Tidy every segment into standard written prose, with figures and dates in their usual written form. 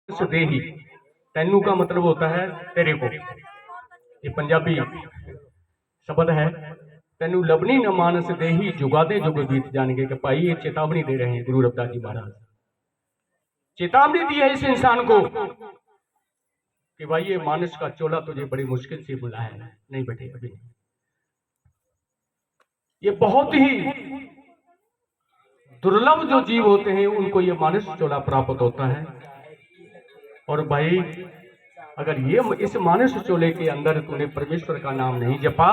देही। तैनू का मतलब होता है तेरे को, ये पंजाबी शब्द है। तैनू लबनी न मानस देही जुगादे जुग बीत जाएंगे। कि भाई ये चेतावनी दे रहे हैं गुरु रविदास जी महाराज, चेतावनी दी है इस इंसान को कि भाई ये मानस का चोला तुझे बड़ी मुश्किल से मिला है। नहीं बेटे अभी नहीं, ये बहुत ही दुर्लभ जो जीव होते हैं उनको ये मानस चोला प्राप्त होता है। और भाई अगर ये इस मानस चोले के अंदर तूने परमेश्वर का नाम नहीं जपा,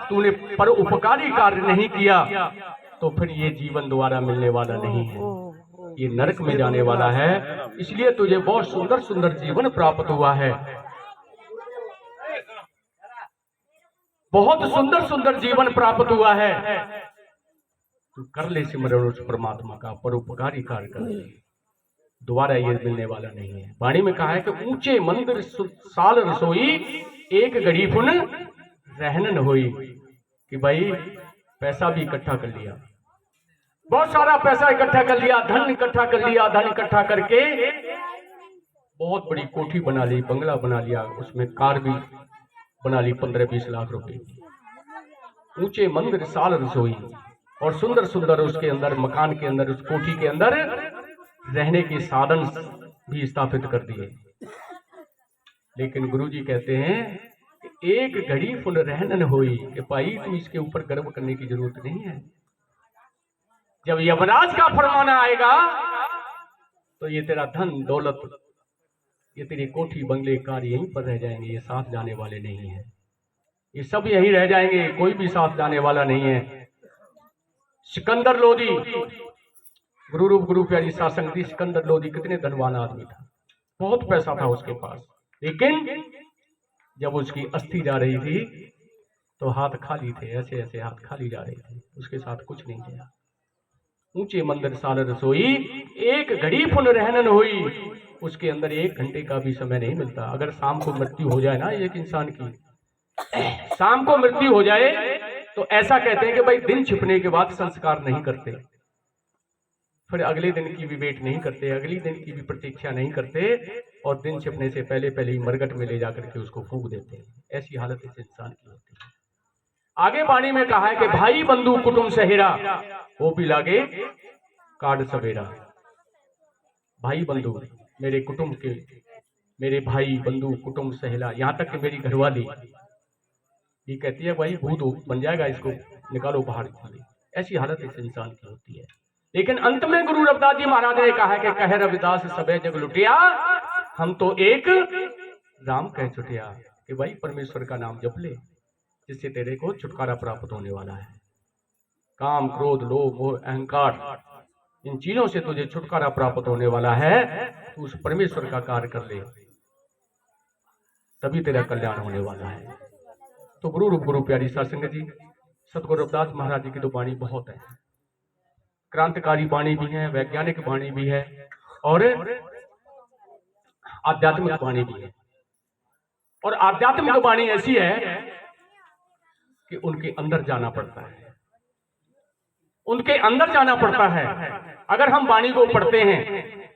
तूने पर उपकारी कार्य नहीं किया, तो फिर ये जीवन दोबारा मिलने वाला नहीं है, ये नरक में जाने वाला है। इसलिए तुझे बहुत सुंदर सुंदर जीवन प्राप्त हुआ है, बहुत सुंदर सुंदर जीवन प्राप्त हुआ है। तू कर ले सिमरन उस परमात्मा का, परोपकारी कार्य कर ले, दोबारा ये मिलने वाला नहीं है। वाणी में कहा है कि ऊंचे मंदिर साल रसोई, एक घड़ी पुन रहन न होई। कि भाई पैसा भी इकट्ठा कर लिया, बहुत सारा पैसा इकट्ठा कर लिया, धन इकट्ठा कर लिया, धन इकट्ठा करके बहुत बड़ी कोठी बना ली, बंगला बना लिया, उसमें कार भी बना ली 15-20 लाख रुपए की। ऊंचे मंदिर साल रसोई, और सुंदर सुंदर उसके अंदर मकान के अंदर, उस कोठी के अंदर रहने के साधन भी स्थापित कर दिए। लेकिन गुरुजी कहते हैं कि एक घड़ी पुन रहन न होई। कि भाई तू इसके ऊपर गर्व करने की जरूरत नहीं है। जब यमराज का फरमाना आएगा तो ये तेरा धन दौलत, ये तेरी कोठी बंगले कार यहीं पर रह जाएंगे, ये साथ जाने वाले नहीं है, ये सब यहीं रह जाएंगे, कोई भी साथ जाने वाला नहीं है। सिकंदर लोधी, गुरु रूप गुरु प्यारी सासंग थी। सिकंदर लोधी कितने धनवान आदमी था, बहुत पैसा था उसके पास, लेकिन जब उसकी अस्थि जा रही थी तो हाथ खाली थे, ऐसे ऐसे हाथ खाली जा रहे थे, उसके साथ कुछ नहीं गया। ऊंचे मंदिर साल रसोई, एक घड़ी पुन रहन हुई। उसके अंदर 1 घंटे का भी समय नहीं मिलता। अगर शाम को मृत्यु हो जाए ना एक इंसान की, शाम को मृत्यु हो जाए तो ऐसा कहते हैं कि भाई दिन छिपने के बाद संस्कार नहीं करते, फिर अगले दिन की भी वेट नहीं करते, अगले दिन की भी प्रतीक्षा नहीं करते, और दिन छिपने से पहले पहले ही मरघट में ले जाकर के उसको फूंक देते हैं। ऐसी हालत इस इंसान की होती है। आगे वाणी में कहा है कि भाई बंधु कुटुंब सहेरा, वो भी लागे काट सवेरा। भाई बंधु, मेरे कुटुंब के, मेरे भाई बंधु कुटुंब सहेला, यहां तक कि मेरी घरवाली ये कहती है भाई भूत बन जाएगा, इसको निकालो बाहर। ऐसी हालत इस इंसान की होती है। लेकिन अंत में गुरु रविदास जी महाराज ने कहा कि कह रविदास सबे जग लुटिया, हम तो एक राम कह छुटिया। कि भाई परमेश्वर का नाम जप ले, जिससे तेरे को छुटकारा प्राप्त होने वाला है। काम क्रोध लोभ मोह अहंकार, इन चीजों से तुझे छुटकारा प्राप्त होने वाला है। तू उस परमेश्वर का कार्य कर ले, तभी तेरा कल्याण होने वाला है। तो गुरु रूप गुरु प्यारी सासंग जी, सतगुरु रविदास महाराज जी की तो वाणी बहुत है, क्रांतिकारी वाणी भी है, वैज्ञानिक वाणी भी है, और आध्यात्मिक वाणी भी है। और आध्यात्मिक वाणी ऐसी है कि उनके अंदर जाना पड़ता है, उनके अंदर जाना पड़ता है। अगर हम वाणी को पढ़ते हैं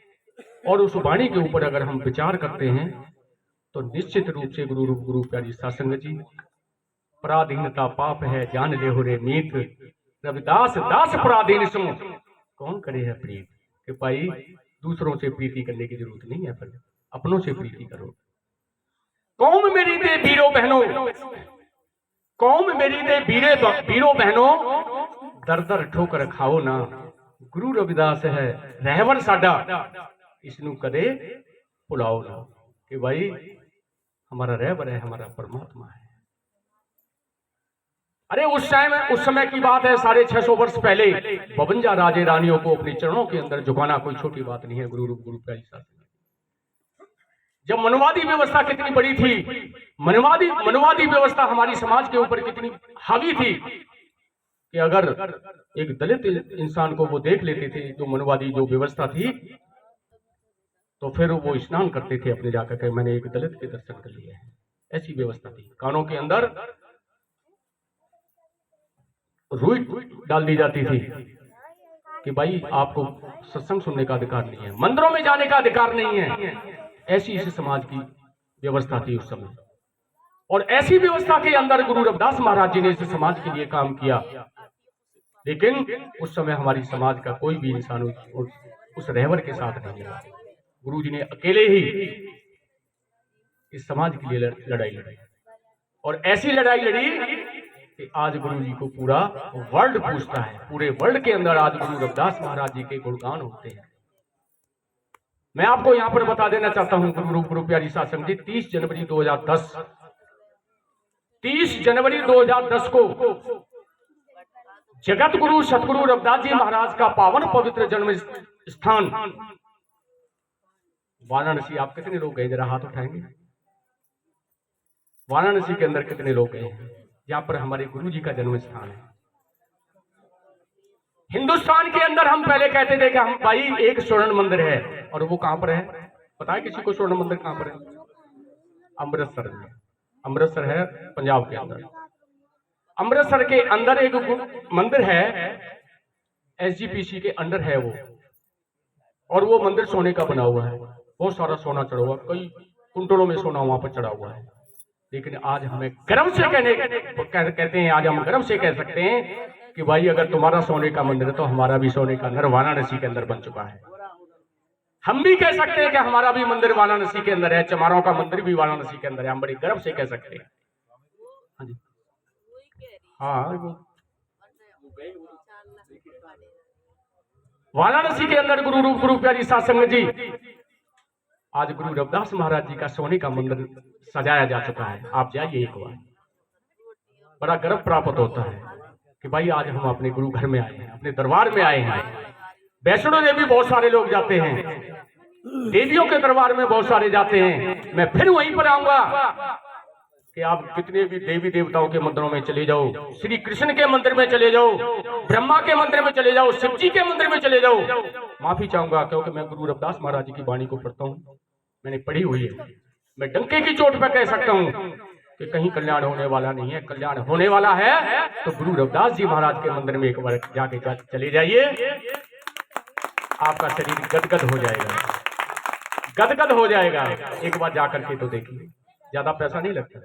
और उस वाणी के ऊपर अगर हम विचार करते हैं तो निश्चित रूप से गुरु रूप गुरु प्यारी सासंग जी, पराधीनता पाप है जान ले हो रे मीत, रविदास दास पराधीन सो कौन करे है प्रीत। कि भाई दूसरों से प्रीति करने की जरूरत नहीं है, फिर अपनों से प्रीति करो। कौम मेरी दे वीरों बहनों, कौम मेरी दे वीरों बहनों, दर दर ठोकर खाओ ना। गुरु रविदास है रहवर साडा, इसनू कदे भुलाओ ना। कि भाई हमारा रहवर है, हमारा परमात्मा है। अरे उस समय की बात है, 650 वर्ष पहले 52 राजे रानियों को अपने चरणों के अंदर झुकाना कोई छोटी बात नहीं है। गुरु रूप गुरु प्यारी सासंग, जब मनवादी व्यवस्था कितनी बड़ी थी, मनवादी व्यवस्था हमारी समाज के ऊपर कितनी हावी थी कि अगर एक दलित इंसान को वो देख लेते थे, जो मनवादी जो व्यवस्था थी, तो फिर वो स्नान करते थे अपने जाकर के, मैंने एक दलित के दर्शन कर लिए हैं। ऐसी व्यवस्था थी। कानों के अंदर रुई डाल दी जाती थी कि भाई आपको सत्संग सुनने का अधिकार नहीं है, मंदिरों में जाने का अधिकार नहीं है, ऐसी इस समाज की व्यवस्था थी उस समय, और ऐसी व्यवस्था के अंदर गुरु रविदास महाराज जी ने इस समाज के लिए काम किया। लेकिन उस समय हमारी समाज का कोई भी इंसान उस रहबर के साथ नहीं लड़ा। गुरु जी ने अकेले ही इस समाज के लिए लड़ाई लड़ी, और ऐसी लड़ाई लड़ी कि आज गुरु जी को पूरा वर्ल्ड पूछता है। पूरे वर्ल्ड के अंदर आज गुरु रविदास महाराज जी के गुणगान होते हैं। मैं आपको यहां पर बता देना चाहता हूं, गुरु प्यारी साध संगत जी, 30 जनवरी 2010 को जगत गुरु सतगुरु रविदास जी महाराज का पावन पवित्र जन्म स्थान वाराणसी। आप कितने लोग गए, जरा हाथ उठाएंगे। वाराणसी के अंदर कितने लोग गए हैं, जहां पर हमारे गुरु जी का जन्म स्थान है। हिंदुस्तान के अंदर हम पहले कहते थे कि हम भाई एक स्वर्ण मंदिर है, और वो कहां पर है पता है किसी को? स्वर्ण मंदिर कहां पर है? अमृतसर में। अमृतसर है पंजाब के अंदर। अमृतसर के अंदर एक मंदिर है, SGPC के अंडर है वो, और वो मंदिर सोने का बना हुआ है। बहुत सारा सोना चढ़ा हुआ, कई कुंटलों में सोना वहां पर चढ़ा हुआ है। लेकिन आज हमें गर्व से कहते हैं, आज हम गर्व से कह सकते हैं कि भाई अगर तुम्हारा सोने का मंदिर है तो हमारा भी सोने का मंदिर वाराणसी के अंदर बन चुका है। हम भी कह सकते हैं कि हमारा भी मंदिर वाराणसी के अंदर है, चमारों का मंदिर भी वाराणसी के अंदर है। हम बड़े गर्व से कह सकते हैं। हाँ, वाराणसी के अंदर गुरु प्यारी साध संगत जी, आज गुरु रविदास महाराज जी का सोने का मंदिर सजाया जा चुका है। आप जाइए एक बार, बड़ा गर्व प्राप्त होता है कि भाई आज हम अपने गुरु घर में आए हैं, अपने दरबार में आए हैं। वैष्णो देवी बहुत सारे लोग जाते हैं, देवियों के दरबार में बहुत सारे जाते हैं। मैं फिर वहीं पर आऊंगा कि आप कितने भी देवी देवताओं के मंदिरों में चले जाओ, श्री कृष्ण के मंदिर में चले जाओ, ब्रह्मा के मंदिर में चले जाओ, शिव जी के मंदिर में चले जाओ। माफी चाहूंगा क्योंकि मैं गुरु रविदास महाराज जी की वाणी को पढ़ता हूँ, मैंने पढ़ी हुई है। मैं डंके की चोट पर कह सकता हूँ कि कहीं कल्याण होने वाला नहीं है। कल्याण होने वाला है तो गुरु रविदास जी महाराज के मंदिर में एक बार जाके चले जाइए, आपका शरीर गदगद हो जाएगा, गदगद हो जाएगा। एक बार जाकर के तो देखिए, ज्यादा पैसा नहीं लगता।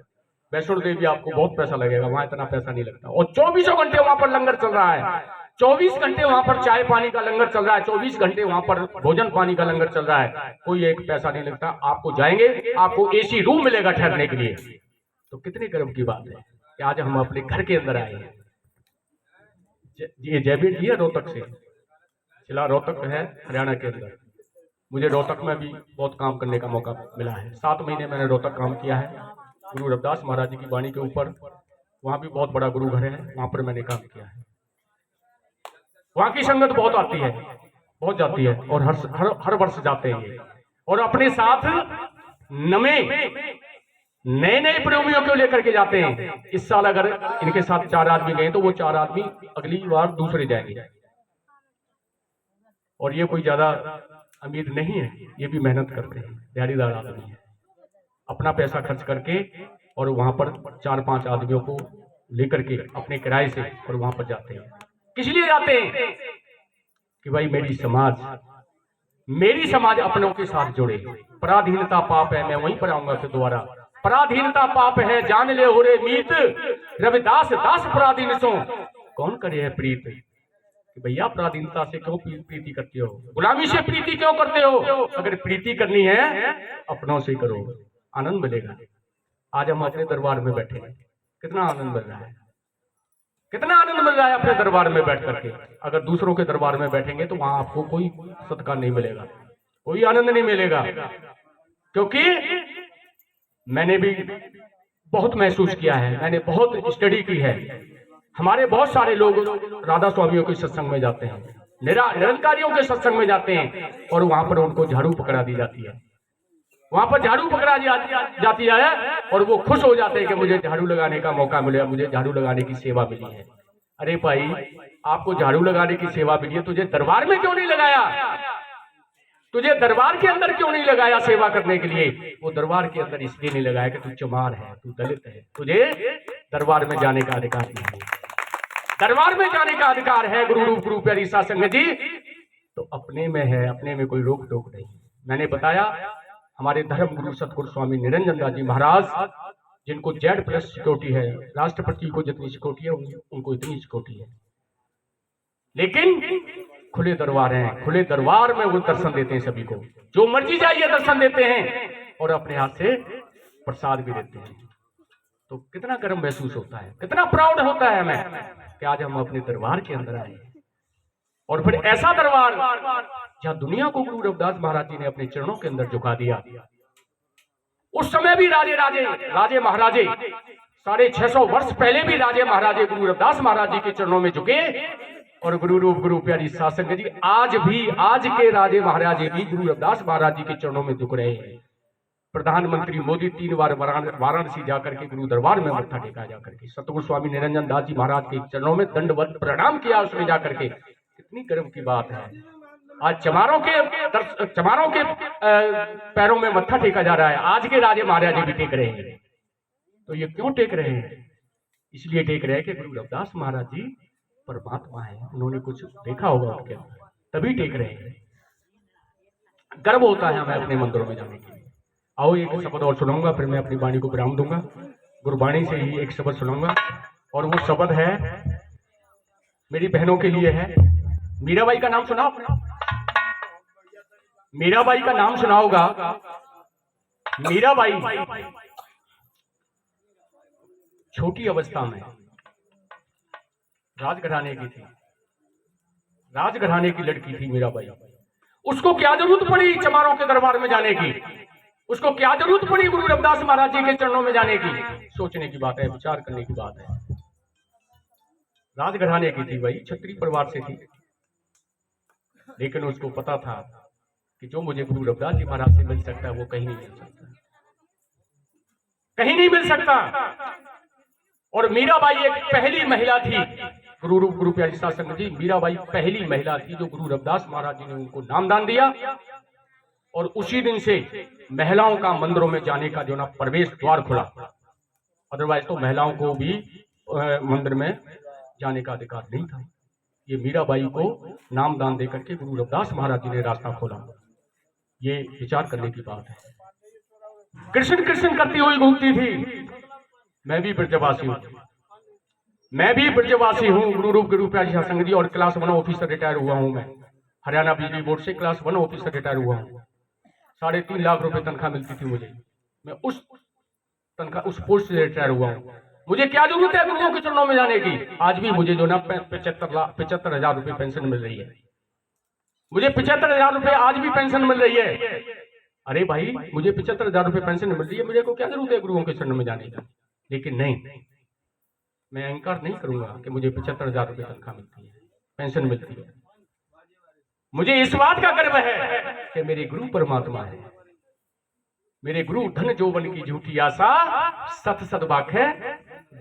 वैष्णो देवी आपको बहुत पैसा लगेगा, वहां इतना पैसा नहीं लगता। और 24 घंटे वहां पर लंगर चल रहा है, 24 घंटे वहां पर चाय पानी का लंगर चल रहा है, 24 घंटे वहां पर भोजन पानी का लंगर चल रहा है। कोई एक पैसा नहीं लगता। आपको जाएंगे, आपको AC रूम मिलेगा ठहरने के लिए। तो कितने गर्व की बात है कि आज हम अपने घर के अंदर आए हैं। ये जयवीर जी है रोहतक से, जिला रोहतक है हरियाणा के अंदर। मुझे रोहतक में भी बहुत काम करने का मौका मिला है। 7 महीने मैंने रोहतक काम किया है गुरु रविदास महाराज जी की वाणी के ऊपर। वहां भी बहुत बड़ा गुरु घर है, वहां पर मैंने काम किया है। वहां की संगत बहुत आती है, बहुत जाती है, और हर वर्ष जाते हैं ये। और अपने साथ नए नए प्रेमियों को लेकर के जाते हैं। इस साल अगर इनके साथ 4 आदमी गए तो वो 4 आदमी अगली बार दूसरे जाएंगे। और ये कोई ज्यादा अमीर नहीं है, ये भी मेहनत करते हैं, दिहाड़ीदार आदमी है। अपना पैसा खर्च करके और वहां पर 4-5 आदमियों को लेकर के अपने किराए से और वहां पर जाते हैं। किस लिए जाते हैं? कि भाई मेरी समाज अपनों के साथ जुड़े। पराधीनता पाप है, मैं वहीं पर आऊंगा फिर दोबारा। पराधीनता पाप है, जान ले हो रे मीत, रविदास दास पराधीन सो कौन करे है प्रीत। कि भैया पराधीनता से क्यों प्रीति करते हो, गुलामी से प्रीति क्यों करते हो? अगर प्रीति करनी है अपनों से करो, आनंद मिलेगा। आज हम अपने दरबार में बैठे हैं, कितना आनंद मिल रहा है, कितना आनंद मिल रहा है अपने दरबार में बैठ करके। अगर दूसरों के दरबार में बैठेंगे तो वहां आपको कोई सत्कार नहीं मिलेगा, कोई आनंद नहीं मिलेगा। क्योंकि मैंने भी बहुत महसूस किया है, मैंने बहुत स्टडी की है। हमारे बहुत सारे लोग राधा स्वामियों के सत्संग में जाते हैं, निरंकारियों के सत्संग में जाते हैं, और वहां पर उनको झाड़ू पकड़ा दी जाती है। वहां पर झाड़ू पकड़ा जाती है और वो खुश हो जाते हैं कि मुझे झाड़ू लगाने का मौका मिला, मुझे झाड़ू लगाने की सेवा मिली है। अरे भाई, आपको झाड़ू लगाने की सेवा मिली है, तुझे दरबार में क्यों नहीं लगाया? तुझे दरबार के अंदर क्यों नहीं लगाया सेवा करने के लिए? वो दरबार के अंदर इसलिए नहीं लगाया कि तू चमार है, तू दलित है, तुझे दरबार में जाने का अधिकार नहीं है। दरबार में जाने का अधिकार है गुरु प्यारी साध संगत जी, तो अपने में है, अपने में कोई रोक टोक नहीं। मैंने बताया हमारे धर्म गुरु सतगुरु स्वामी निरंजन दास जी महाराज, जिनको Z+ सिक्योरिटी है, राष्ट्रपति को जितनी सिक्योरिटी है उनको इतनी सिक्योरिटी है, लेकिन खुले दरबार हैं। खुले दरबार में वो दर्शन देते हैं सभी को, जो मर्जी जाइए दर्शन देते हैं और अपने हाथ से प्रसाद भी देते हैं। तो कितना गर्व महसूस होता है, कितना प्राउड होता है हमें कि आज हम अपने दरबार के अंदर आए, और फिर ऐसा दरबार जहां दुनिया को गुरु रविदास महाराज जी ने अपने चरणों के अंदर झुका दिया। उस समय भी राजे महाराजे 650 वर्ष पहले भी राजे महाराजे गुरु रविदास महाराज जी के चरणों में झुके, और गुरु रूप गुरु प्यारी साध संगत जी आज के राजे महाराजे भी गुरु रविदास महाराज जी के चरणों में झुक रहे हैं। प्रधानमंत्री मोदी 3 बार वाराणसी जाकर के गुरु दरबार में मत्था टेका, जाकर के सतगुरु स्वामी निरंजन दास जी महाराज के चरणों में दंडवत प्रणाम किया उसमें जाकर के। कितनी गर्व की बात है, आज चमारों के पैरों में मत्था टेका जा रहा है, आज के राजे महाराजे भी टेक रहे हैं। तो ये क्यों टेक रहे हैं? इसलिए टेक रहे हैं कि गुरु रविदास महाराज जी परमात्मा है, उन्होंने कुछ देखा होगा उनके अंदर, तभी टेक रहे हैं। गर्व होता है हमें अपने मंदिरों में जाने के लिए। आओ एक शब्द और सुनाऊंगा, फिर मैं अपनी वाणी को विराम दूंगा। गुरबाणी से ही एक शब्द सुनाऊंगा, और वो शब्द है मेरी बहनों के लिए है। मीराबाई का नाम सुना आपने? मीराबाई का नाम सुना होगा। मीराबाई छोटी अवस्था में राजघराने की थी, राजघराने की लड़की थी मीराबाई। उसको क्या जरूरत पड़ी चमारों के दरबार में जाने की? उसको क्या जरूरत पड़ी गुरु रविदास महाराज जी के चरणों में जाने की? सोचने की बात है, विचार करने की बात है। राजघराने की थी भाई, क्षत्रिय परिवार से थी, लेकिन उसको पता था कि जो मुझे गुरु रविदास जी महाराज से मिल सकता है वो कहीं नहीं मिल सकता, कहीं नहीं मिल सकता। और मीराबाई एक पहली महिला थी, गुरु रूप गुरु प्यारी साध संगत जी, मीराबाई पहली महिला थी जो गुरु रविदास महाराज जी ने उनको नामदान दिया, और उसी दिन से महिलाओं का मंदिरों में जाने का जो ना प्रवेश द्वार खुला। अदरवाइज तो महिलाओं को भी मंदिर में जाने का अधिकार नहीं था। ये मीराबाई को नामदान देकर के गुरु रविदास महाराज जी ने रास्ता खोला। ये विचार करने की बात है। कृष्ण कृष्ण करती हुई घूमती थी। मैं भी ब्रजवासी हूँ, मैं भी ब्रजवासी हूँ गुरु रूप गुरु प्यारी साध संगत जी, और क्लास 1 ऑफिसर रिटायर हुआ हूँ मैं। हरियाणा बिजली बोर्ड से क्लास 1 ऑफिसर रिटायर हुआ हूँ। 3.5 लाख रुपए तनख्वाह मिलती थी मुझे। मैं उस पोस्ट से रिटायर हुआ हूँ। मुझे क्या जरूरत है गुरुओं के चरणों में जाने की? आज भी मुझे जो ना 75,000 रुपए पेंशन मिल रही है। मुझे 75,000 रुपए आज भी पेंशन मिल रही है। अरे भाई, मुझे 75,000 रुपए पेंशन मिल रही है, मुझे को क्या जरूरत है गुरुओं के चरणों में जाने की? लेकिन नहीं, मैं अहंकार नहीं करूंगा कि मुझे 75,000 रुपए तनख्वाह मिलती है, पेंशन मिलती है। मुझे इस बात का गर्व है कि मेरे गुरु परमात्मा है। मेरे गुरु धन जोवन की झूठी आशा, सत सत बाखे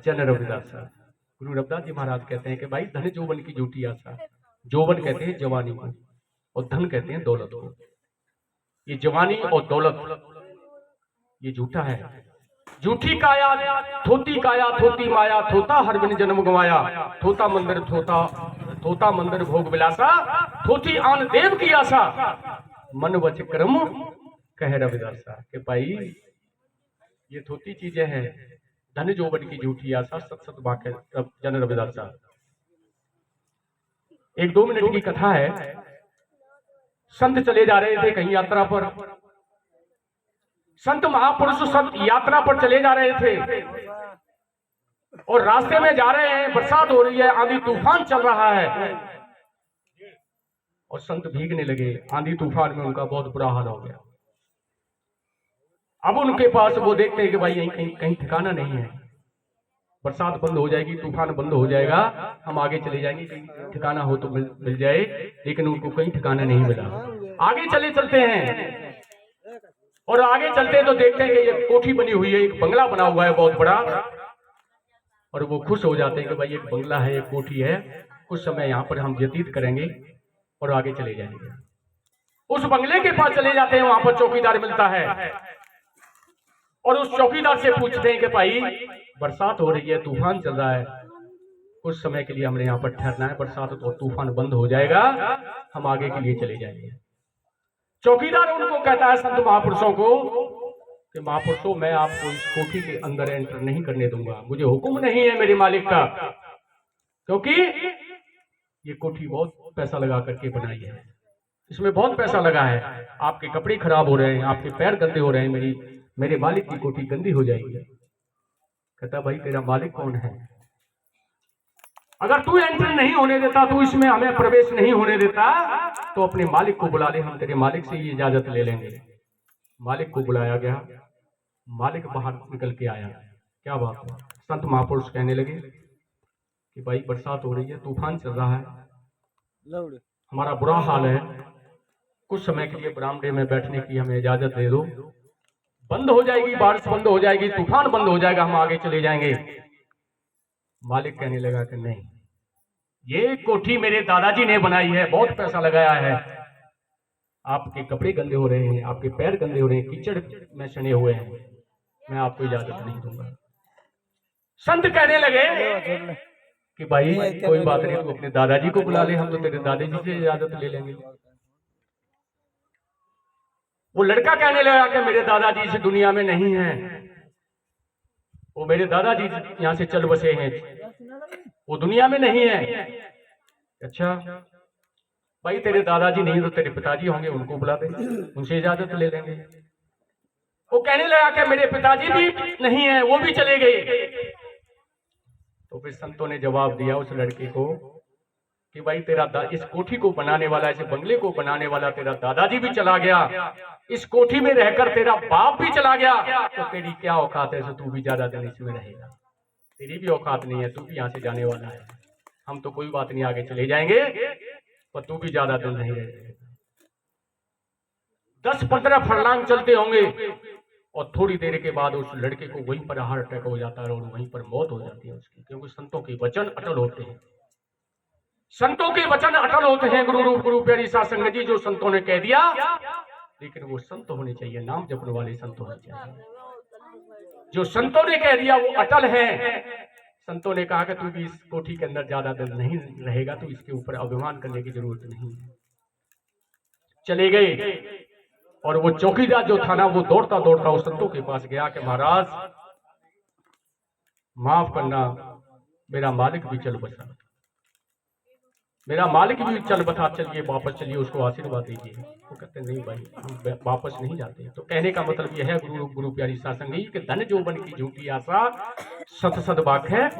जन रविदास। गुरु रविदास जी महाराज कहते हैं कि भाई धन जोवन की झूठी आशा, जोवन कहते हैं जवानी को, और धन कहते हैं दौलत को। ये जवानी और दौलत ये झूठा है। झूठी काया थोती काया, थोती माया, थोता हर बिन जन्म गवाया, थोता मंदिर भोग विलासा, थोती आन देव की आशा, मन वच कर्म कह रविदासा। के भाई ये थोती चीजें हैं, धन जोवन की झूठी आशा, सत सत बाके जन रविदासा। 1-2 मिनट की कथा है। संत चले जा रहे थे कहीं यात्रा पर। संत महापुरुष संत यात्रा पर चले जा रहे थे, और रास्ते में जा रहे हैं, बरसात हो रही है, आंधी तूफान चल रहा है, और संत भीगने लगे। आंधी तूफान में उनका बहुत बुरा हाल हो गया। अब उनके पास वो देखते हैं कि भाई यहीं कहीं ठिकाना नहीं है, बरसात बंद हो जाएगी, तूफान बंद हो जाएगा, हम आगे चले जाएंगे, कहीं ठिकाना हो तो मिल जाए। लेकिन उनको कहीं ठिकाना नहीं मिला। आगे चलते हैं, और आगे चलते तो देखते हैं कि एक कोठी बनी हुई है, एक बंगला बना हुआ है बहुत बड़ा, और वो खुश हो जाते हैं कि भाई एक बंगला है, एक कोठी है, कुछ समय यहाँ पर हम व्यतीत करेंगे और आगे चले जाएंगे। उस बंगले के पास चले जाते हैं, वहां पर चौकीदार मिलता है, और उस चौकीदार से पूछते हैं कि भाई बरसात हो रही है, तूफान चल रहा है, कुछ समय के लिए हमने यहाँ पर ठहरना है, बरसात और तूफान बंद हो जाएगा, हम आगे के लिए चले जाएंगे। चौकीदार उनको कहता है संत महापुरुषों को कि महापुरुषों, मैं आपको इस कोठी के अंदर एंटर नहीं करने दूंगा, मुझे हुक्म नहीं है मेरे मालिक का, क्योंकि ये कोठी बहुत पैसा लगा करके बनाई है, इसमें बहुत पैसा लगा है, आपके कपड़े खराब हो रहे हैं, आपके पैर गंदे हो रहे हैं, मेरे मालिक की कोठी गंदी हो जाएगी। कहता भाई तेरा मालिक कौन है? अगर तू एंटर नहीं होने देता, तू इसमें हमें प्रवेश नहीं होने देता, तो अपने मालिक को बुला ले, हम तेरे मालिक से ही इजाजत ले लेंगे। मालिक को बुलाया गया, मालिक बाहर निकल के आया, क्या बात है? संत महापुरुष कहने लगे कि भाई बरसात हो रही है, तूफान चल रहा है, हमारा बुरा हाल है, कुछ समय के लिए बरामदे में बैठने की हमें इजाजत दे दो, बंद हो जाएगी बारिश, बंद हो जाएगी, तूफान बंद हो जाएगा, हम आगे चले जाएंगे। मालिक कहने लगा कि नहीं, ये कोठी मेरे दादाजी ने बनाई है, बहुत पैसा लगाया है, आपके कपड़े गंदे हो रहे हैं, आपके पैर गंदे हो रहे हैं, कीचड़ में सने हुए हैं, मैं आपको इजाजत नहीं दूंगा। संत कहने लगे कि भाई कोई बात नहीं, तू अपने दादाजी को बुला ले, हम तो तेरे दादाजी से इजाजत ले लेंगे। वो लड़का कहने लगा कि मेरे दादाजी इस दुनिया में नहीं है, वो मेरे दादाजी यहाँ से चल बसे हैं, वो दुनिया में नहीं है। अच्छा भाई तेरे दादाजी नहीं तो तेरे पिताजी होंगे, उनको बुला दे, उनसे इजाजत ले लेंगे। वो कहने लगा कि मेरे पिताजी भी नहीं है, वो भी चले गए। तो फिर संतों ने जवाब दिया उस लड़के को कि भाई तेरा इस कोठी को बनाने वाला, इस बंगले को बनाने वाला तेरा दादाजी भी चला गया, इस कोठी में रहकर तेरा बाप भी चला गया, तो तेरी क्या औकात है, तू भी ज्यादा दिन इसमें रहेगा? तेरी भी औकात नहीं है, तू भी यहाँ से जाने वाला है, हम तो कोई बात नहीं आगे चले जाएंगे, पर तू भी ज्यादा दिन नहीं रहेगा। 10-15 फरलांग चलते होंगे और थोड़ी देर के बाद उस लड़के को वहीं पर हार्ट अटैक हो जाता है और वहीं पर मौत हो जाती है उसकी, क्योंकि संतों के वचन अटल होते हैं, संतों के वचन अटल होते हैं। गुरु रूप गुरु प्यारी साध संगत जी, जो संतों ने कह दिया, लेकिन वो संत होने चाहिए, नाम जपने वाले संत होने चाहिए। जो संतों ने कह दिया वो अटल है। संतों ने कहा कि तू भी इस कोठी के अंदर ज्यादा दिन नहीं रहेगा, तो इसके ऊपर अभिमान करने की जरूरत नहीं है। चले गए और वो चौकीदार जो था ना, वो दौड़ता दौड़ता उस संतों के पास गया कि महाराज माफ करना, मेरा मालिक भी चल बसा, मेरा मालिक भी चल बता, चलिए वापस चलिए, उसको आशीर्वाद दीजिए। वो कहते नहीं भाई हम वापस नहीं जाते। तो कहने का मतलब यह है गुरु गुरु प्यारी साध संगत जी, कि धन जोबन की झूठी आशा सत सत बात है,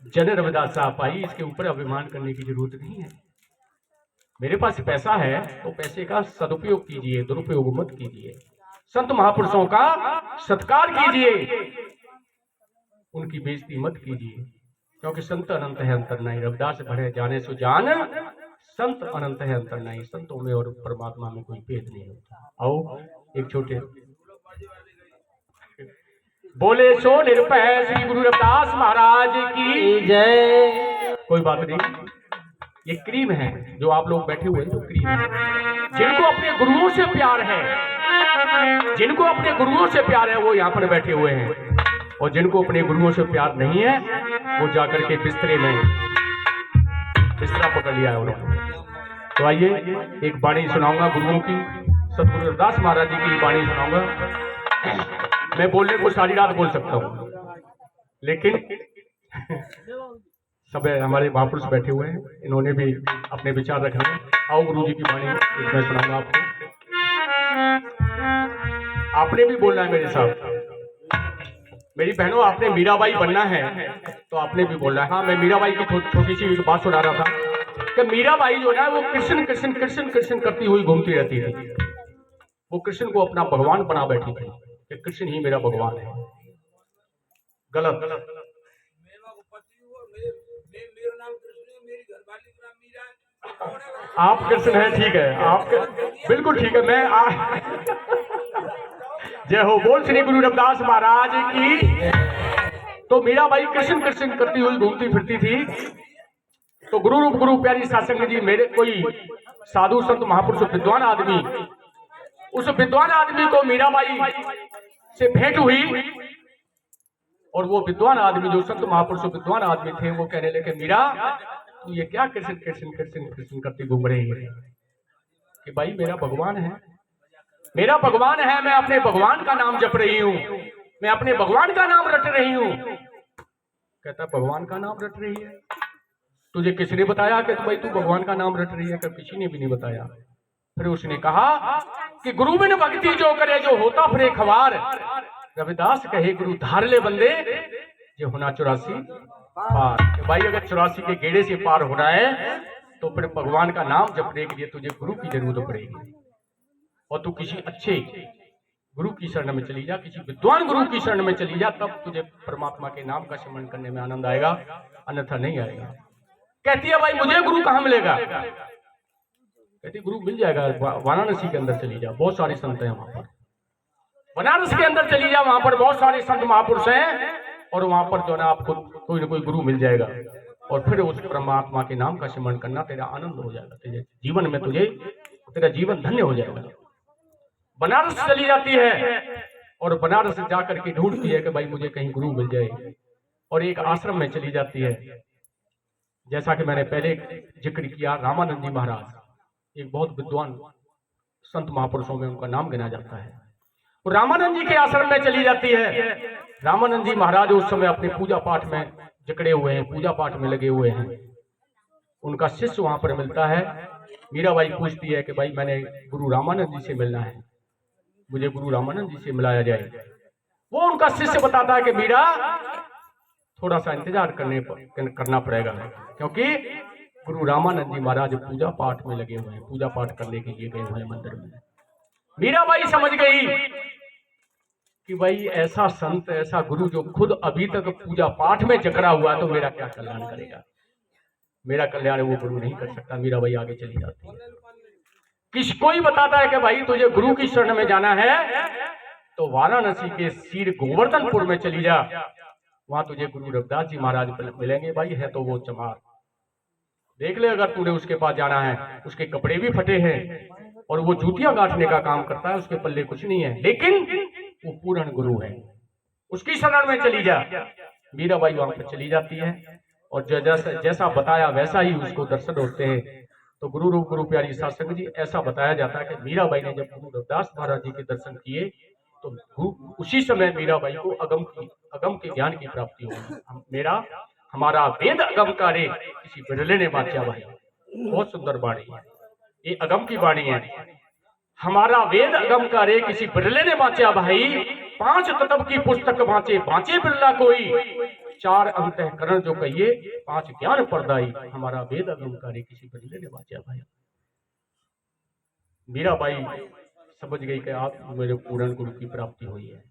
जन रविदासा पाई, इसके ऊपर अभिमान करने की जरूरत नहीं है। मेरे पास पैसा है तो पैसे का सदुपयोग कीजिए, दुरुपयोग मत कीजिए। संत महापुरुषों का सत्कार कीजिए, उनकी बेइज्जती मत कीजिए, क्योंकि संत अनंत है अंतर नहीं, रविदास भरे जाने सो जान, संत अनंत है अंतर नहीं। संतों में और परमात्मा में कोई भेद नहीं होता। आओ एक छोटे बोले सो निरपय श्री गुरु रविदास महाराज की जय। कोई बात नहीं, ये क्रीम है जो आप लोग बैठे हुए हैं, तो क्रीम है। जिनको अपने गुरुओं से प्यार है, जिनको अपने गुरुओं से प्यार है, वो यहाँ पर बैठे हुए हैं, और जिनको अपने गुरुओं से प्यार नहीं है, वो जाकर के बिस्तरे में बिस्तरा पकड़ लिया है उन्होंने। तो आइए एक वाणी सुनाऊंगा गुरुओं की, सतगुरु रविदास महाराज जी की वाणी सुनाऊंगा। मैं बोलने को सारी रात बोल सकता हूँ, लेकिन सब हमारे महापुरुष बैठे हुए हैं, इन्होंने भी अपने विचार रखने। आओ गुरु जी की वाणी मैं सुनाऊंगा आपको। आपने भी बोलना है मेरे साथ। मेरी बहनों, आपने मीराबाई बनना है तो आपने भी बोलना है। हाँ, मैं मीराबाई की छोटी सी एक बात सुना रहा था कि मीराबाई जो है वो कृष्ण कृष्ण कृष्ण कृष्ण करती हुई घूमती रहती थी। वो कृष्ण को अपना भगवान बना बैठी थी कि कृष्ण ही मेरा भगवान है। गलत। आप कृष्ण हैं, ठीक है, आप बिल्कुल ठीक है। मैं जय हो बोल श्री गुरु रविदास महाराज की। तो मीराबाई कृष्ण कृष्ण करती हुई घूमती फिरती थी। तो गुरु रूप गुरु प्यारी साध संगत जी, मेरे कोई साधु संत महापुरुष विद्वान आदमी, उस विद्वान आदमी को मीराबाई से भेंट हुई, और वो विद्वान आदमी जो संत महापुरुष विद्वान आदमी थे, वो कहने लगे मीरा तू ये क्या कृष्ण कृष्ण कृष्ण कृष्ण करती घूम रही है? कि भाई मेरा भगवान है, मेरा भगवान है, मैं अपने भगवान का नाम जप रही हूं, मैं अपने भगवान का नाम रट रही हूं। कहता भगवान का नाम रट रही है? तुझे किसने बताया कि भाई तू भगवान का नाम रट रही है? कि किसी ने भी नहीं बताया। फिर उसने कहा कि गुरु बिन भक्ति जो करे जो होता फिरे खवार। रविदास कहे गुरु धार ले बंदे जो होना 84 पार। भाई अगर 84 के गेड़े से पार होना है तो फिर भगवान का नाम जपने के लिए तुझे गुरु की जरूरत पड़ेगी। और तू किसी अच्छे गुरु की शरण में चली जा, किसी विद्वान गुरु की शरण में चली जा, तब तुझे परमात्मा के नाम का स्मरण करने में आनंद आएगा, अन्यथा नहीं आएगा। कहती है भाई मुझे गुरु कहां मिलेगा? कहती गुरु मिल जाएगा, वाराणसी के अंदर चली जा, बहुत सारे संत हैं वहां पर। बनारस के अंदर चली जा, वहां पर बहुत सारे संत महापुरुष हैं, और वहां पर जो है ना आपको कोई ना कोई गुरु मिल जाएगा। और फिर उस परमात्मा के नाम का स्मरण करना, तेरा आनंद हो जाएगा, तेरे जीवन में तुझे तेरा जीवन धन्य हो जाएगा। बनारस चली जाती है और बनारस जाकर के ढूंढती है कि भाई मुझे कहीं गुरु मिल जाए, और एक आश्रम में चली जाती है। जैसा कि मैंने पहले जिक्र किया, रामानंद जी महाराज एक बहुत विद्वान संत महापुरुषों में उनका नाम गिना जाता है। वो रामानंद जी के आश्रम में चली जाती है। रामानंद जी महाराज उस समय अपने पूजा पाठ में जकड़े हुए हैं, पूजा पाठ में लगे हुए हैं। उनका शिष्य वहां पर मिलता है। मीराबाई पूछती है कि भाई मैंने गुरु रामानंद जी से मिलना है, मुझे गुरु रामानंद जी से मिलाया जाए। वो उनका शिष्य बताता है कि मीरा थोड़ा सा इंतजार करना पड़ेगा, क्योंकि गुरु रामानंद जी महाराज पूजा पाठ में लगे हुए हैं, पूजा पाठ करने के लिए गए हुए हैं मंदिर में। मीराबाई समझ गई कि भाई ऐसा संत, ऐसा गुरु जो खुद अभी तक पूजा पाठ में जकड़ा हुआ है, तो मेरा क्या कल्याण करेगा? मेरा कल्याण वो गुरु नहीं कर सकता। मीराबाई आगे चली जाती है। किसको ही बताता है कि भाई तुझे गुरु की शरण में जाना है तो वाराणसी के सीर गोवर्धनपुर में चली जा, वहां तुझे गुरु रविदास जी महाराज मिलेंगे। भाई है तो वो चमार, देख ले अगर तूने उसके पास जाना है। उसके कपड़े भी फटे हैं और वो जूतियां गांठने का काम करता है, उसके पल्ले कुछ नहीं है, लेकिन वो पूर्ण गुरु है, उसकी शरण में चली जा। मीराबाई वहां पर चली जाती है और जैसा बताया वैसा ही उसको दर्शन होते हैं। तो गुरु रूप गुरु प्यारी साध संगत जी, ऐसा बताया जाता है कि मीराबाई ने जब गुरु रविदास महाराज जी के दर्शन किए तो उसी समय मीराबाई को अगम के ज्ञान की प्राप्ति हुई। हमारा वेद अगम का रे किसी बिरले ने बांचा भाई। बहुत सुंदर वाणी है ये, अगम की वाणी है। हमारा वेद अगम का रे किसी बिरले ने बांचा भाई। 5 तत्व की पुस्तक बांचे बिरला कोई। 4 अंतःकरण जो कहिए 5 ज्ञान प्रदायी। हमारा वेद अगम का रे किसी बिरले ने बांचा भाई। मीराबाई समझ गई कि आप मेरे पूर्ण गुरु की प्राप्ति हुई है।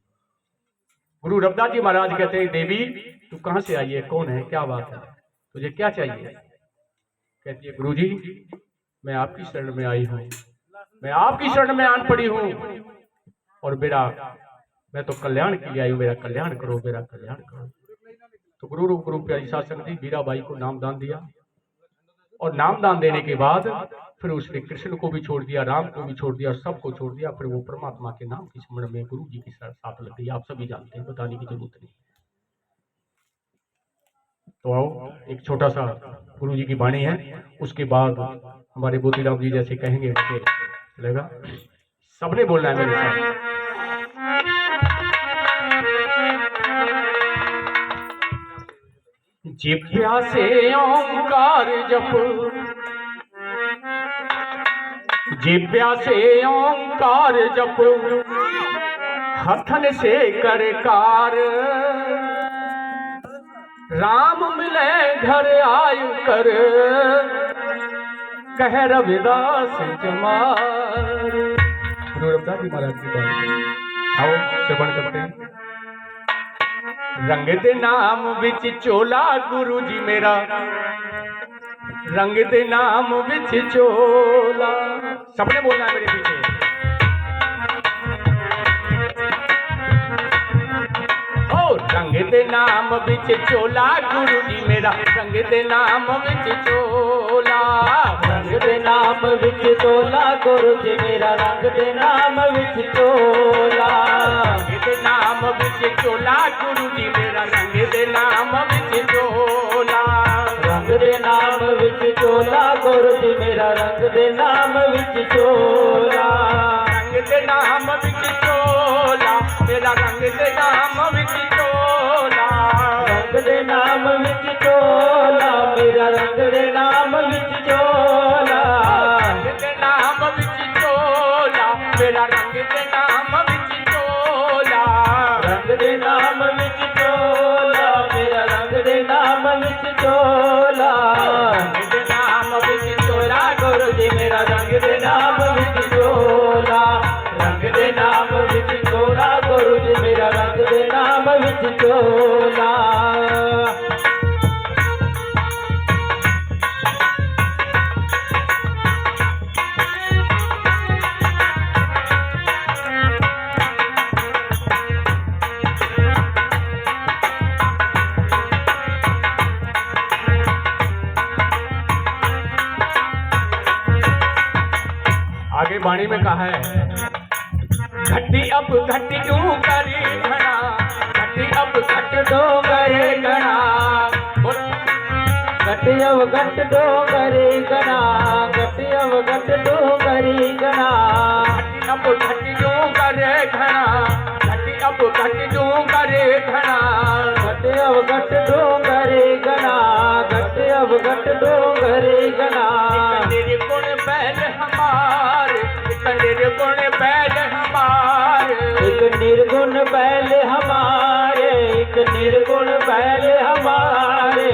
गुरु रविदास जी महाराज कहते हैं देवी तू कहां से आई है, कौन है, क्या बात है, तुझे क्या चाहिए? कहती है गुरु जी मैं आपकी शरण में आई हूं, मैं आपकी शरण में आन पड़ी हूं, और मैं तो कल्याण के लिए आई हूं, मेरा कल्याण करो, मेरा कल्याण करो। तो गुरु प्यारी साध संगत जी मीराबाई को नामदान दिया, और नामदान देने के बाद फिर उसने कृष्ण को भी छोड़ दिया, राम को भी छोड़ दिया, सबको छोड़ दिया। फिर वो परमात्मा के नाम के स्मरण में गुरु जी के साथ लग गई। आप सभी जानते हैं, बताने की जरूरत नहीं। तो आओ एक छोटा सा गुरु जी की वाणी है, उसके बाद हमारे बोतीराम जी जैसे कहेंगे वैसे चलेगा। सबने बोलना है मेरे साथ। जिह्वा से ओंकार जप, जिह्वा से ओंकार जप, हथन से कर कार, राम मिले घर आयु कर, कह रविदास जमार। गुरु रविदास जी महाराज की बात आओ श्रवण करते हैं। रंग दे नाम विच चोला गुरु जी मेरा, रंग दे नाम विच चोला। सबने बोलना है मेरे पीछे। ओ रंग दे नाम विच चोला गुरु जी मेरा, रंग दे नाम विच चोला, रंग दे नाम विच चोला गुरु जी मेरा, रंग दे नाम विच चोला, रंग दे नाम विच चोला गुरु जी मेरा, रंग दे नाम विच चोला, रंग दे नाम विच चोला गुरु जी मेरा, रंग दे नाम विच चोला, रंग दे नाम नाम विच चोला मेरा रंग दे नाम विच चोला रंग दे नाम विच चोला मेरा रंग दे नाम विच चोला रंग दे नाम विच चोला मेरा रंग दे नाम विच चोला रंग दे नाम विच चोला मेरा रंग दे नाम विच चोला रंग दे नाम विच चोला गुरु जी मेरा रंग दे नाम विच चोला रंग दे नाम विच चोला गुरु जी मेरा रंग दे नाम विच चोला आगे वाणी में कहा है घटी अब घटी क्यों करी घना घटी अब घट डोंगरे गणा घटियव घट डोंगरे गणा घटियव घट डोंगरे गणा घटी अब घटी क्यों करे घना घटी अब घटी क्यों करे घना घटियव घट डोंगरे गणा घटियव घट डोंगरे गणा निर्गुण बैल हमारे निर्गुण बैल हमारे एक निर्गुण बैल हमारे एक निर्गुण बैल हमारे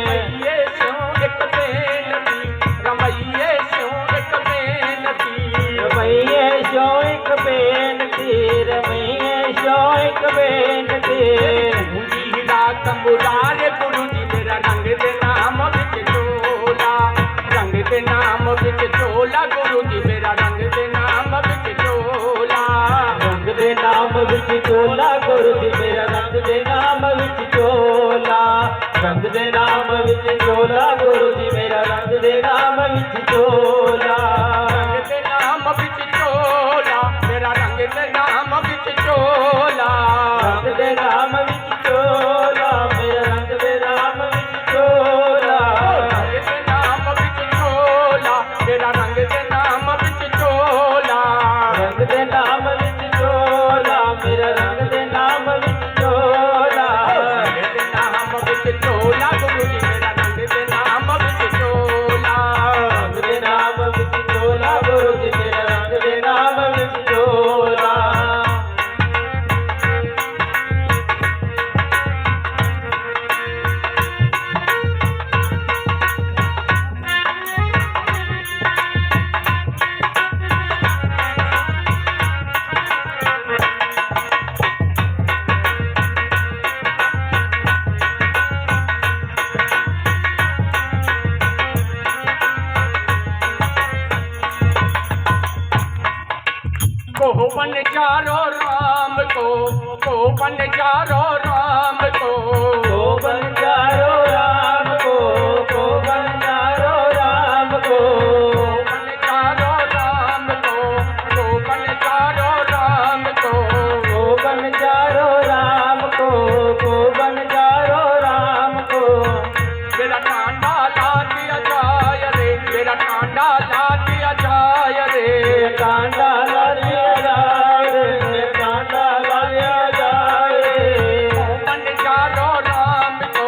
रमैये स्यों एक बेनती रमैये स्यों एक बेनती रमैये सो एक बेनती रमैये सो एक बेनती हीरा कंबुरार गुरु जी मेरा रंग दे नाम विच चोला रंग दे नाम विच चोला गुरु जी मेरा रंग दे नाम विच चोला रंग दे नाम विच चोला गुरु जी मेरा रंग दे नाम विच चोला रंग दे नाम विच चोला गुरु जी मेरा रंग दे नाम विच चोला रंग दे नाम विच चोला मेरा रंग दे नाम विच चोला रंग दे नाम विच चोला मेरा रंग दे नाम विच चोला रंग दे नाम विच चोला मेरा रंग दे नाम विच चोला रंग दे नाम विच चोला मेरा रंग दे नाम विच चोला रंग दे नाम विच चोला गुरु जी मेरा रंग दे नाम विच चोला रंग दे नाम विच चोला गुरु जी मेरा रंग दे नाम विच चोला को बन चारो राम को बन चारो राम को बन जारो राम को बन जारो राम को बन चारो राम को बन चारो राम को बन जारो राम को बन जारो राम को मेरा टांडा ला दिया जाय रे मेरा टांडा ला दिया जाय रे कांडा लालिया जाए कांडा लालिया जाए बन चारो राम को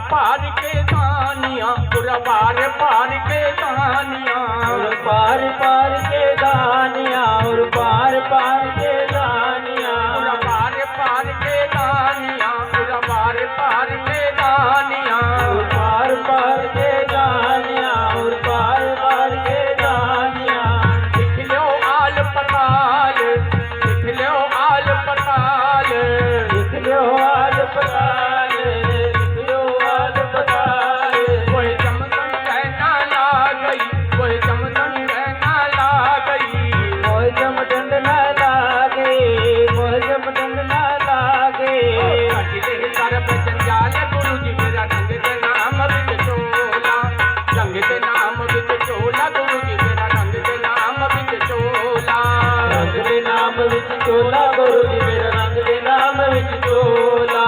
पार के दानिया, पूरा पार पार के दानिया, और पार पार के दानिया, और पार पार के दानिया, पूरा पार पार के दानिया, पूरा पार पार के दानिया, और पार पार के दानिया, और पार पार के दानिया। लिख लो आल पताल, लिख लो आल पताल, लिख लो आल पताल, लिख लो आल पताल। कोई चमकन कहना ला गई, कोई चमकन कहना ला गई, मोह जमदंड न लागे, मोह जमदंड न लागे। कटिले सर्प जंजाल गुरु जी मेरा रंग दे नाम विच चोला, रंग दे नाम विच चोला, गुरु जी मेरा रंग दे नाम विच चोला, रंग दे नाम विच चोला, गुरु जी मेरा रंग दे नाम विच चोला,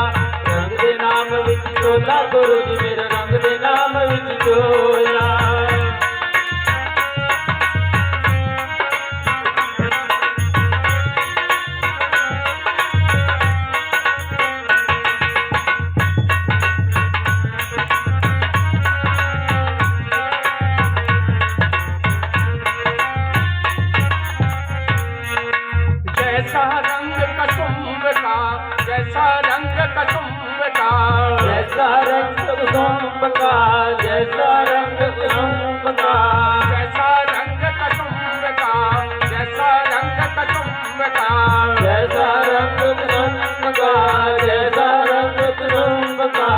रंग दे नाम विच चोला, गुरु जी मेरा रंग दे नाम विच चोला। जैसा रंग कसुम्ब का, जैसा रंग कसुम्ब का, जैसा रंग कुसुम्ब का, जैसा रंग कुसुम्ब का, जैसा रंग कसुम्ब का, जैसा रंग कसुम्ब का, जैसा रंग कुसुम्ब का, जैसा रंग कुसुम्ब का।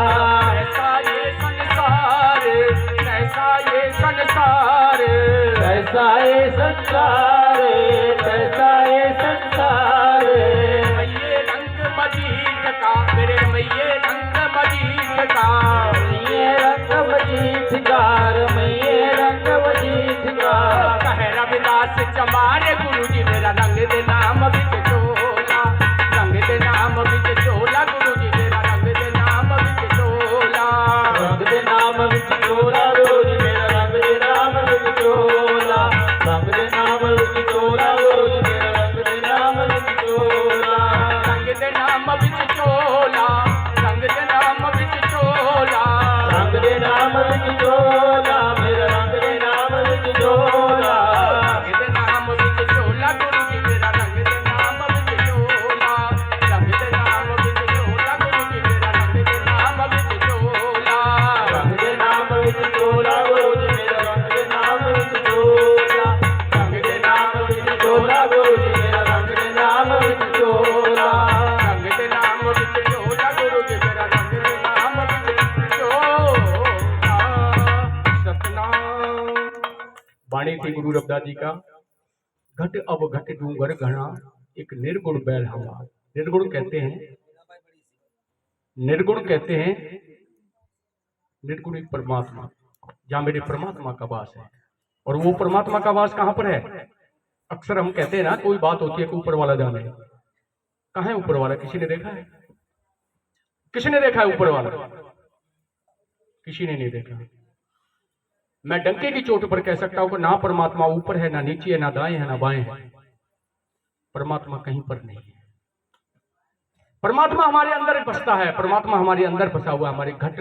ऐसा ये संसार, ऐसा ये संसार, कैसा ये संसार, कैसा ये संसार। मैये रंग मजीठ का, मेरे मैये रंग मजीठ का, ये रंग मजीठगार, ये रंग मजीठगार। कह रविदास चमार गुरु जी मेरा रंग दे नाम विच चोला, रंग दे नाम विच चोला, गुरु जी मेरा रंग दे नाम विच चोला, रंग दे नाम विच चोला, गुरु जी मेरा रंग दे नाम विच चोला, रंग दे नाम विच चोला, गुरु जी मेरा रंग दे नाम विच चोला। रंग दे नाम विच चोला, रंग दे नाम विच चोला, रंग दे नाम विच चोला, मेरा रंग दे नाम विच चोला, रंग दे नाम विच चोला, गुरु जी मेरा रंग दे नाम विच चोला, रंग दे नाम विच चोला, गुरु जी मेरा रंग दे नाम विच चोला, रंग दे नाम विच चोला, गुरु जी मेरा रंग दे नाम विच चोला, रंग दे नाम विच चोला, गुरु जी मेरा रंग दे नाम विच चोला। रंग दे नाम विच चोला, गुरु जी मेरा रंग दे नाम विच चोला। सतनाम। वाणी थी गुरु रविदास जी का, घट अब घट डूंगर घना, एक निर्गुण बैल हमार। निर्गुण कहते हैं, निर्गुण कहते हैं, निर्गुण एक परमात्मा, जहाँ मेरे परमात्मा का वास है। और वो परमात्मा का वास कहाँ पर है? अक्सर हम कहते हैं ना, कोई बात होती है कि ऊपर वाला जाने, कहाँ है ऊपर वाला? किसी ने देखा है? किसी ने देखा है ऊपर वाला? किसी ने नहीं देखा। मैं डंके की चोट पर कह सकता हूं कि ना परमात्मा ऊपर है, ना नीचे है, ना दाएं है, ना बाएं है। परमात्मा कहीं पर नहीं है। परमात्मा हमारे अंदर बसता है, परमात्मा हमारे अंदर बसा हुआ। हमारे घट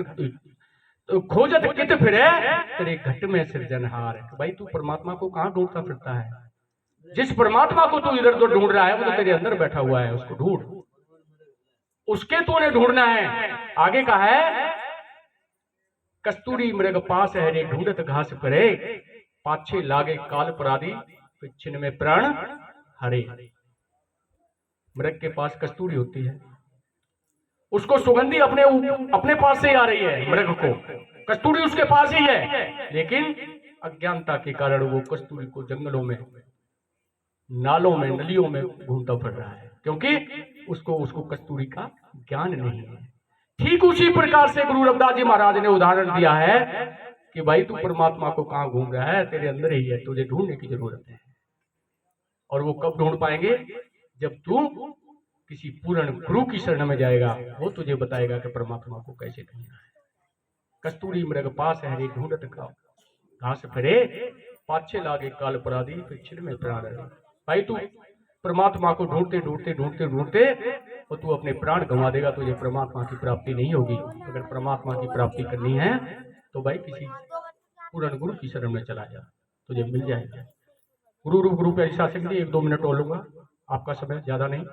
तो खोजत कित फिरे तेरे घट में सृजनहार। भाई तू परमात्मा को कहां ढूंढता फिरता है? जिस परमात्मा को तू इधर उधर ढूंढ रहा है वो तो तेरे अंदर बैठा हुआ है, उसको ढूंढ, उसके तूने ढूंढना है। आगे का है, कस्तूरी मृग पास है रे ढूंढत घास परे, पाछे लागे काल परादी पिछन में प्राण हरे। मृग के पास कस्तूरी होती है, उसको सुगंधी अपने पास से आ रही है। मृग को कस्तूरी उसके पास ही है, लेकिन अज्ञानता के कारण वो कस्तूरी को जंगलों में, नालों में, नलियों में घूमता फिर रहा है, क्योंकि उसको कस्तूरी का ज्ञान नहीं है। ठीक उसी प्रकार से गुरु रविदास जी महाराज ने उदाहरण दिया है कि भाई तू परमात्मा को कहां घूम रहा है? तेरे अंदर ही है, तुझे ढूंढने की जरूरत है। और वो कब ढूंढ पाएंगे? जब तू किसी पूर्ण गुरु की शरण में जाएगा, वो तुझे बताएगा कि परमात्मा को कैसे ढूंढना है। कस्तूरी मृग पास है रे ढूंढत घास फिरे, पाछे लागे काल परादी पिछड़ में प्राण हरे। भाई तू परमात्मा को ढूंढते ढूंढते ढूंढते ढूंढते और तू अपने प्राण गंवा देगा तो ये परमात्मा की प्राप्ति नहीं होगी। अगर परमात्मा की प्राप्ति करनी है तो भाई किसी पूर्ण गुरु की शरण में चला जा, तुझे मिल जाएगा। गुरु रूप गुरु पे ऐसा सिंह 1-2 मिनट और लूंगा, आपका समय ज्यादा नहीं।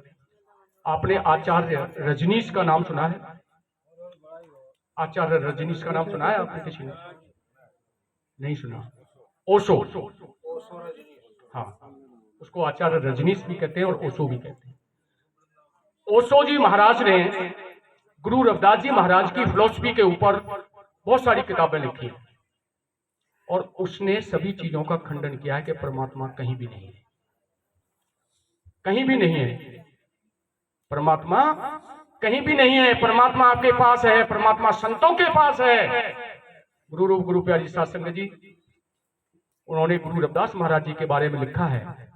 आपने आचार्य रजनीश का नाम सुना है? आचार्य रजनीश का नाम सुना है आपने? किसी ने नहीं सुना? ओशो, हाँ, उसको आचार्य रजनीश भी कहते हैं और ओशो भी कहते हैं। ओशो जी महाराज ने गुरु रविदास जी महाराज की फिलॉसफी के ऊपर बहुत सारी किताबें लिखी हैं और उसने सभी चीजों का खंडन किया है कि परमात्मा कहीं भी नहीं है, कहीं भी नहीं है, परमात्मा कहीं भी नहीं है। परमात्मा आपके पास है, परमात्मा संतों के पास है। गुरु रूप गुरु प्यारी साध संगत जी, उन्होंने गुरु रविदास महाराज जी के बारे में लिखा है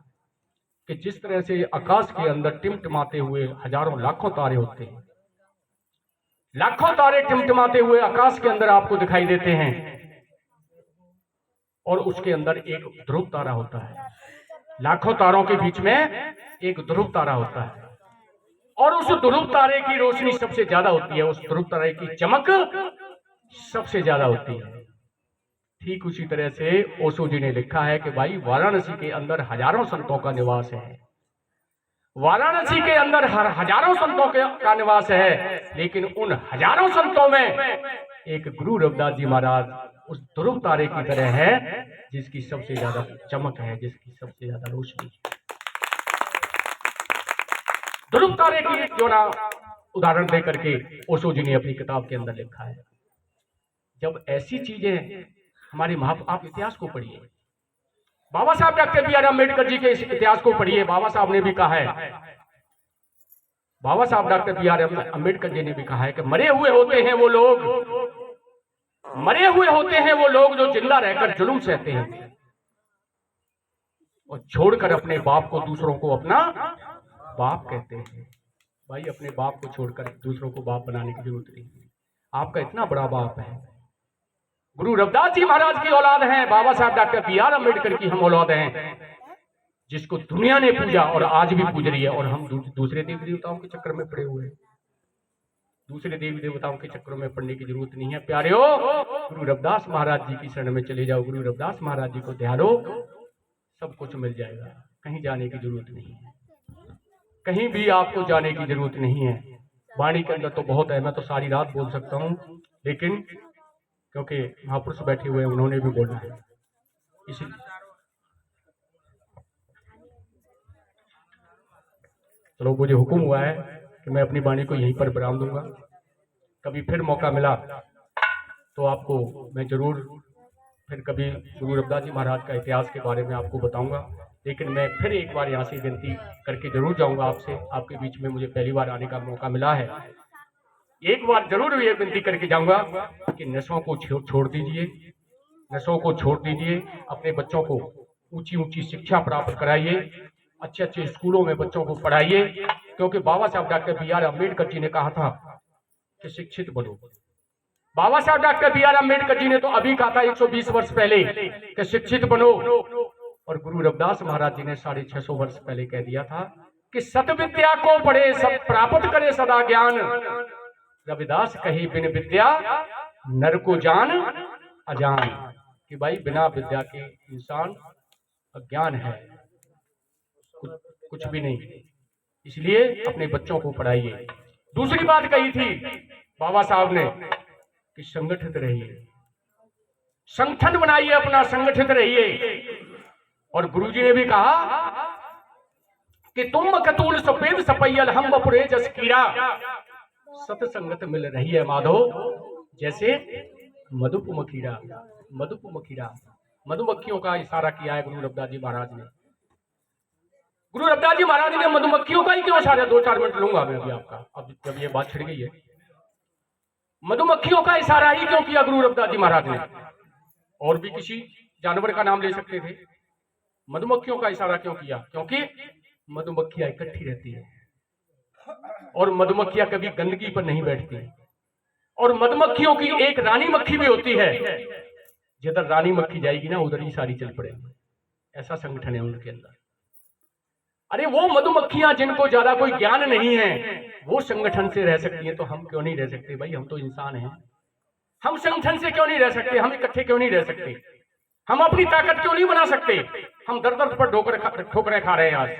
कि जिस तरह से आकाश के अंदर टिमटिमाते हुए हजारों लाखों तारे होते हैं, लाखों तारे टिमटिमाते हुए आकाश के अंदर आपको दिखाई देते हैं, और उसके अंदर एक ध्रुव तारा होता है। लाखों तारों के बीच में एक ध्रुव तारा होता है और उस ध्रुव तारे की रोशनी सबसे ज्यादा होती है, उस ध्रुव तारे की चमक सबसे ज्यादा होती है। ठीक उसी तरह से ओशो जी ने लिखा है कि भाई वाराणसी के अंदर हजारों संतों का निवास है, वाराणसी के अंदर हजारों संतों का निवास है, लेकिन उन हजारों संतों में एक गुरु रविदास जी महाराज उस ध्रुव तारे की तरह है जिसकी सबसे ज्यादा चमक है, जिसकी सबसे ज्यादा रोशनी है। ध्रुव तारे की जो ना उदाहरण दे करके ओशो जी ने अपनी किताब के अंदर लिखा है। जब ऐसी चीजें हमारी आप इतिहास को पढ़िए, बाबा साहब doctor B are Ambedkar ji के इस इतिहास को पढ़िए। बाबा साहब ने भी कहा है, बाबा साहब doctor B are Ambedkar ji ने भी कहा है कि मरे हुए होते हैं वो लोग, मरे हुए होते हैं वो लोग जो जिंदा रहकर जुल्म सहते हैं और छोड़कर अपने बाप को दूसरों को अपना बाप कहते हैं। भाई अपने बाप को छोड़कर दूसरों को बाप बनाने की जरूरत नहीं है, आपका इतना बड़ा बाप है। गुरु रविदास जी महाराज की औलाद हैं, बाबा साहब डॉक्टर बी आर अम्बेडकर की हम औलाद हैं, जिसको दुनिया ने पूजा और आज भी पूज रही है। और हम दूसरे देवी देवताओं के चक्कर में पड़े हुए हैं। दूसरे देवी देवताओं के चक्कर में पड़ने की जरूरत नहीं है प्यारेओ। गुरु रविदास महाराज जी की शरण में चले जाओ, गुरु रविदास महाराज जी को ध्यानो, सब कुछ मिल जाएगा। कहीं जाने की जरूरत नहीं है, कहीं भी आपको जाने की जरूरत नहीं है। वाणी के अंदर तो बहुत है, मैं तो सारी रात बोल सकता हूँ, लेकिन क्योंकि महापुरुष बैठे हुए हैं उन्होंने भी बोलना है, इसी चलो मुझे हुक्म हुआ है कि मैं अपनी वाणी को यहीं पर विराम दूंगा। कभी फिर मौका मिला तो आपको मैं जरूर फिर कभी गुरु रविदास जी महाराज का इतिहास के बारे में आपको बताऊंगा। लेकिन मैं फिर एक बार यहाँ से विनती करके जरूर जाऊंगा आपसे, आपके बीच में मुझे पहली बार आने का मौका मिला है। एक बार जरूर ये विनती करके जाऊंगा कि नशों को छोड़ दीजिए, नशों को छोड़ दीजिए, अपने बच्चों को ऊंची ऊंची शिक्षा प्राप्त कराइए, अच्छे अच्छे स्कूलों में बच्चों को पढ़ाइए, क्योंकि बाबा साहब doctor B are Ambedkar ji ने कहा था कि शिक्षित बनो। बाबा साहब doctor B are Ambedkar ji ने तो अभी कहा था 120 वर्ष पहले कि शिक्षित बनो, और गुरु रविदास महाराज जी ने 650 वर्ष पहले कह दिया था कि सत विद्या को पढ़े सब प्राप्त करे सदा ज्ञान। रविदास कहे बिन विद्या नर को जान अजान, कि भाई बिना विद्या के इंसान अज्ञान है, कुछ भी नहीं। इसलिए अपने बच्चों को पढ़ाइए। दूसरी बात कही थी बाबा साहब ने कि संगठित रहिए, संगठन बनाइए अपना, संगठित रहिए। और गुरुजी ने भी कहा कि तुम कतूल सफेद सपैयल हम बपुरे जस कीड़ा, सतसंगत मिल रही है माधो जैसे मधुप मखीरा। मधुप मखीरा, मधुमक्खियों का इशारा किया है गुरु रविदास जी महाराज ने। गुरु रविदास जी महाराज ने मधुमक्खियों का ही क्यों इशारा, 2-4 मिनट लूंगा मैं भी आपका, अब जब ये बात छिड़ गई है। मधुमक्खियों का इशारा ही क्यों किया गुरु रविदास जी महाराज ने? और भी किसी जानवर का नाम ले सकते थे, मधुमक्खियों का इशारा क्यों किया? क्योंकि मधुमक्खियां इकट्ठी रहती है और मधुमक्खियां कभी गंदगी पर नहीं बैठती, और मधुमक्खियों की एक रानी मक्खी भी होती है, जिधर रानी मक्खी जाएगी ना उधर ही सारी चल पड़ेगी। ऐसा संगठन है उनके अंदर। अरे वो मधुमक्खियां जिनको ज्यादा कोई ज्ञान नहीं है वो संगठन से रह सकती हैं, तो हम क्यों नहीं रह सकते भाई? हम तो इंसान हैं, हम संगठन से क्यों नहीं रह सकते? हम इकट्ठे क्यों नहीं रह सकते? हम अपनी ताकत क्यों नहीं बना सकते? हम दर दर पर ठोकरें खा रहे हैं आज।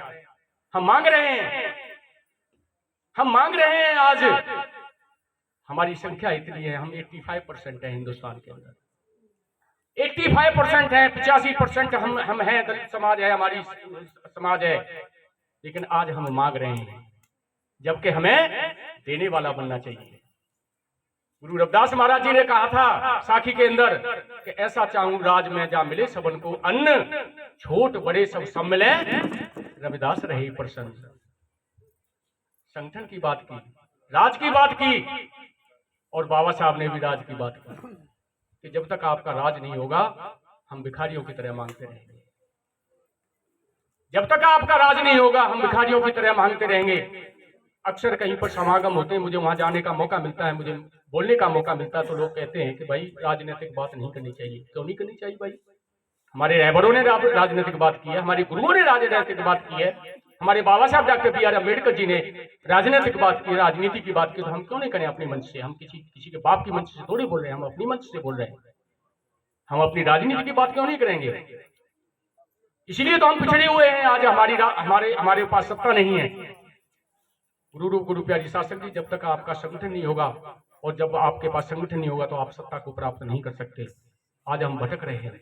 हम मांग रहे हैं, हम मांग रहे हैं आज। हमारी संख्या इतनी है, हम 85% है हिंदुस्तान के अंदर, 85% है, 85% हम हैं, दलित समाज है, हमारी समाज है। लेकिन आज हम मांग रहे हैं, जबकि हमें देने वाला बनना चाहिए। गुरु रविदास महाराज जी ने कहा था साखी के अंदर कि ऐसा चाहूं राज में जा मिले सबन को अन्न, छोट बड़े सब मिले, रविदास रहे प्रसन्न। संगठन की बात की, राज की बात की, और बाबा साहब ने भी राज की बात की कि जब तक आपका राज नहीं होगा हम भिखारियों की तरह मांगते रहेंगे। जब तक आपका राज नहीं होगा हम भिखारियों की तरह मांगते रहेंगे। अक्सर कहीं पर समागम होते हैं, मुझे वहां जाने का मौका मिलता है, मुझे बोलने का मौका मिलता है, तो लोग कहते हैं कि भाई राजनीतिक बात नहीं करनी चाहिए। क्यों नहीं करनी चाहिए भाई? हमारे रहबरों ने राजनीतिक बात की है, हमारे गुरुओं ने राजनीतिक बात की है, हमारे बाबा साहब डॉक्टर B.R. अम्बेडकर जी ने राजनीतिक बात की, राजनीति की बात की, तो हम क्यों नहीं करें अपने मंच से? हम किसी के बाप की मंच से थोड़ी बोल रहे हैं, हम अपनी मंच से बोल रहे हैं। हम अपनी राजनीति की बात क्यों नहीं करेंगे? इसलिए तो हम पिछड़े हुए हैं। आज हमारे पास सत्ता नहीं है। गुरु प्यारी शासक जी, जब तक आपका संगठन नहीं होगा और जब आपके पास संगठन नहीं होगा तो आप सत्ता को प्राप्त नहीं कर सकते। आज हम भटक रहे हैं,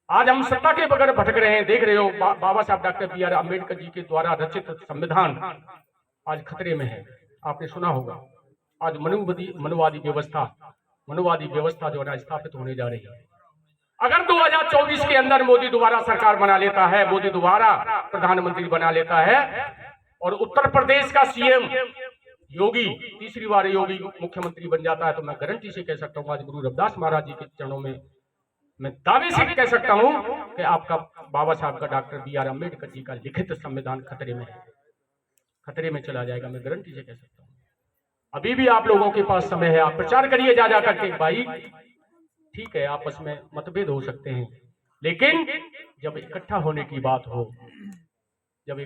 आज हम सत्ता के बगैर भटक रहे हैं। देख रहे हो बाबा साहब डॉक्टर B.R. अम्बेडकर जी के द्वारा रचित संविधान आज खतरे में है। आपने सुना होगा आज मनुवादी व्यवस्था जो है स्थापित होने जा रही है। अगर 2024 के अंदर मोदी दोबारा सरकार बना लेता है, मोदी दोबारा प्रधानमंत्री बना लेता है और उत्तर प्रदेश का CM योगी तीसरी बार योगी मुख्यमंत्री बन जाता है, तो मैं गारंटी से कह सकता हूँ आज गुरु रविदास महाराज जी के चरणों में मैं दावे से कह सकता हूं कि आपका बाबा साहब का डॉक्टर B.R. अम्बेडकर जी का लिखित संविधान खतरे में है, खतरे में चला जाएगा। मैं गारंटी से कह सकता हूं। अभी भी आप लोगों के पास समय है, आप प्रचार करिए जा करके। भाई ठीक है, आपस में मतभेद हो सकते हैं, लेकिन जब इकट्ठा होने की बात हो, जब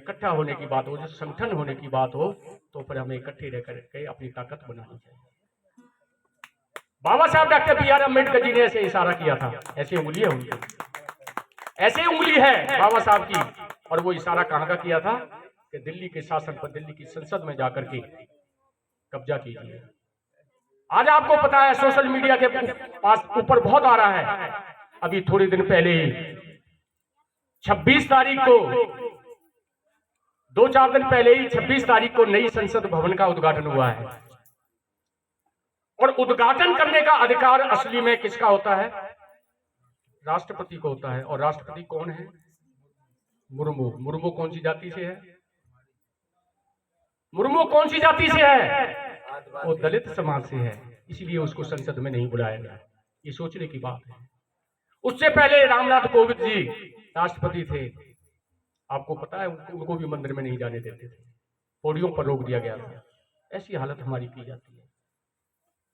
संगठन होने की बात हो, तो फिर हमें इकट्ठे रह करके अपनी ताकत बनानी चाहिए। बाबा साहब डॉक्टर B.R. अम्बेडकर जी ने ऐसे इशारा किया था, ऐसी उंगली है उनकी, ऐसे उंगली है बाबा साहब की। और वो इशारा कहां का किया था कि दिल्ली के शासन पर, दिल्ली की संसद में जाकर के कब्जा कीजिए। आज आपको पता है सोशल मीडिया के पास ऊपर बहुत आ रहा है। अभी थोड़े दिन पहले ही 26 तारीख को, 2-4 दिन पहले ही 26 तारीख को नई संसद भवन का उद्घाटन हुआ है। और उद्घाटन करने का अधिकार असली में किसका होता है? राष्ट्रपति को होता है। और राष्ट्रपति कौन है? मुर्मू कौन सी जाति से है? मुर्मू कौन सी जाति से है? वो दलित समाज से है, इसलिए उसको संसद में नहीं बुलाया गया। ये सोचने की बात है। उससे पहले रामनाथ कोविंद जी राष्ट्रपति थे, आपको पता है उनको भी मंदिर में नहीं जाने देते थे, पोडियम पर रोक दिया गया था। ऐसी हालत हमारी की जाती है।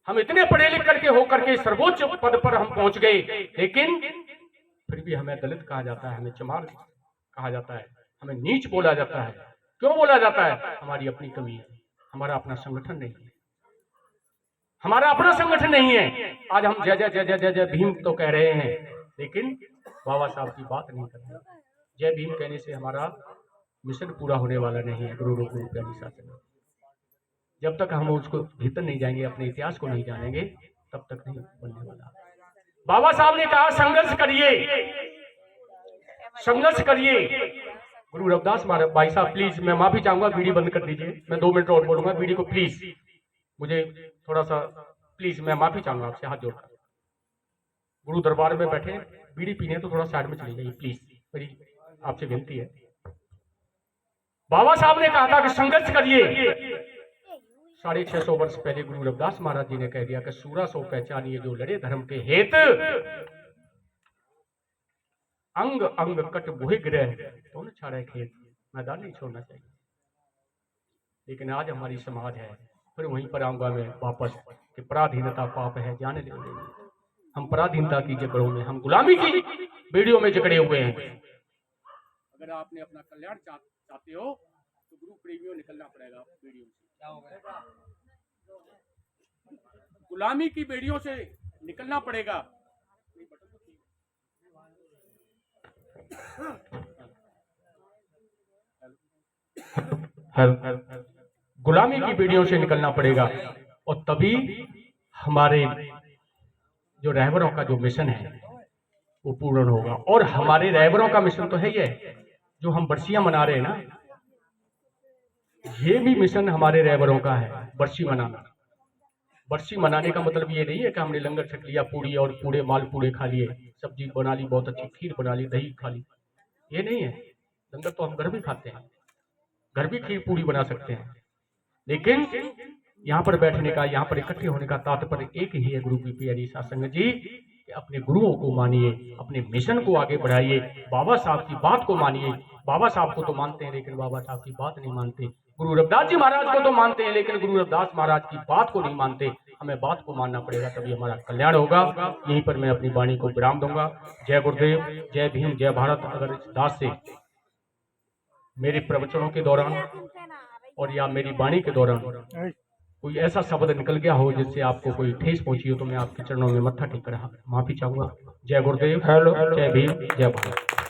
हम इतने पढ़े लिख करके होकर के सर्वोच्च पद पर हम पहुंच गए, लेकिन फिर भी हमें दलित कहा जाता है, हमें चमार कहा जाता है, हमें नीच बोला जाता है। क्यों बोला जाता है? हमारी अपनी कमी है, हमारा अपना संगठन नहीं है, हमारा अपना संगठन नहीं है। आज हम जय जय जय जय जय जय भीम तो कह रहे हैं, लेकिन बाबा साहब की बात नहीं कर रहे। जय भीम कहने से हमारा मिशन पूरा होने वाला नहीं है। गुरु प्यारी शासन, जब तक हम उसको भीतर नहीं जाएंगे, अपने इतिहास को नहीं जानेंगे, तब तक नहीं बनने वाला। बाबा साहब ने कहा संघर्ष करिए, संघर्ष करिए। गुरु रविदास महाराज, भाई साहब प्लीज मैं माफी चाहूंगा, बीड़ी बंद कर दीजिए। मैं 2 मिनट और बोलूंगा, बीड़ी को प्लीज, मुझे थोड़ा सा प्लीज, मैं माफी चाहूंगा आपसे हाथ जोड़कर। गुरु दरबार में बैठे, बीड़ी पीने तो थोड़ा साइड में चली जाइए प्लीज, मेरी आपसे विनती है। बाबा साहब ने कहा था कि संघर्ष करिए। 650 वर्ष पहले गुरु रविदास महाराज जी ने कह दिया कि सूरा सो पहचानिए जो लड़े धर्म के हेत, अंग अंग कट बुहे ग्रह तो न छाड़े खेत, मैदान नहीं छोड़ना चाहिए। लेकिन आज हमारी समाज है, फिर वहीं पर आऊंगा मैं वापस कि पराधीनता पाप है, जाने ले। हम पराधीनता की जकड़ों में, हम गुलामी की बेड़ियों में जकड़े हुए हैं। अगर आपने अपना कल्याण चाहते हो तो गुरु प्रेमियों निकलना पड़ेगा बेड़ियों से। क्या हो गया? गुलामी की बेड़ियों से निकलना पड़ेगा। गुलामी की बेड़ियों से निकलना पड़ेगा और तभी हमारे जो रहबरों का जो मिशन है वो पूर्ण होगा। और हमारे रहबरों का मिशन तो है ये जो हम बरसियां मना रहे हैं ना, ये भी मिशन हमारे रहबरों का है, बरसी मनाना। बरसी मनाने का मतलब ये नहीं है कि हमने लंगर छक लिया, पूड़ी और पूड़े माल पूड़े खा लिए, सब्जी बना ली, बहुत अच्छी खीर बना ली, दही खा ली, ये नहीं है। लंगर तो हम घर भी खाते हैं, घर भी खीर पूड़ी बना सकते हैं, लेकिन यहाँ पर बैठने का, यहाँ पर इकट्ठे होने का तात्पर्य एक ही है गुरु की प्यारी साध संगत जी, कि अपने गुरुओं को मानिए, अपने मिशन को आगे बढ़ाइए, बाबा साहब की बात को मानिए। बाबा साहब को तो मानते हैं लेकिन बाबा साहब की बात नहीं मानते। गुरु रविदास जी महाराज को तो मानते हैं लेकिन गुरु रविदास महाराज की बात को नहीं मानते। हमें बात को मानना पड़ेगा, तभी हमारा कल्याण होगा। यहीं पर मैं अपनी वाणी को विराम दूंगा। जय गुरुदेव, जय भीम, जय भारत। अगर इस दास से मेरे प्रवचनों के दौरान और या मेरी वाणी के दौरान कोई ऐसा शब्द निकल गया हो जिससे आपको कोई ठेस पहुंची हो तो मैं आपके चरणों में मत्था टेक कर माफी चाहूंगा। जय गुरुदेव, जय भीम, जय भारत।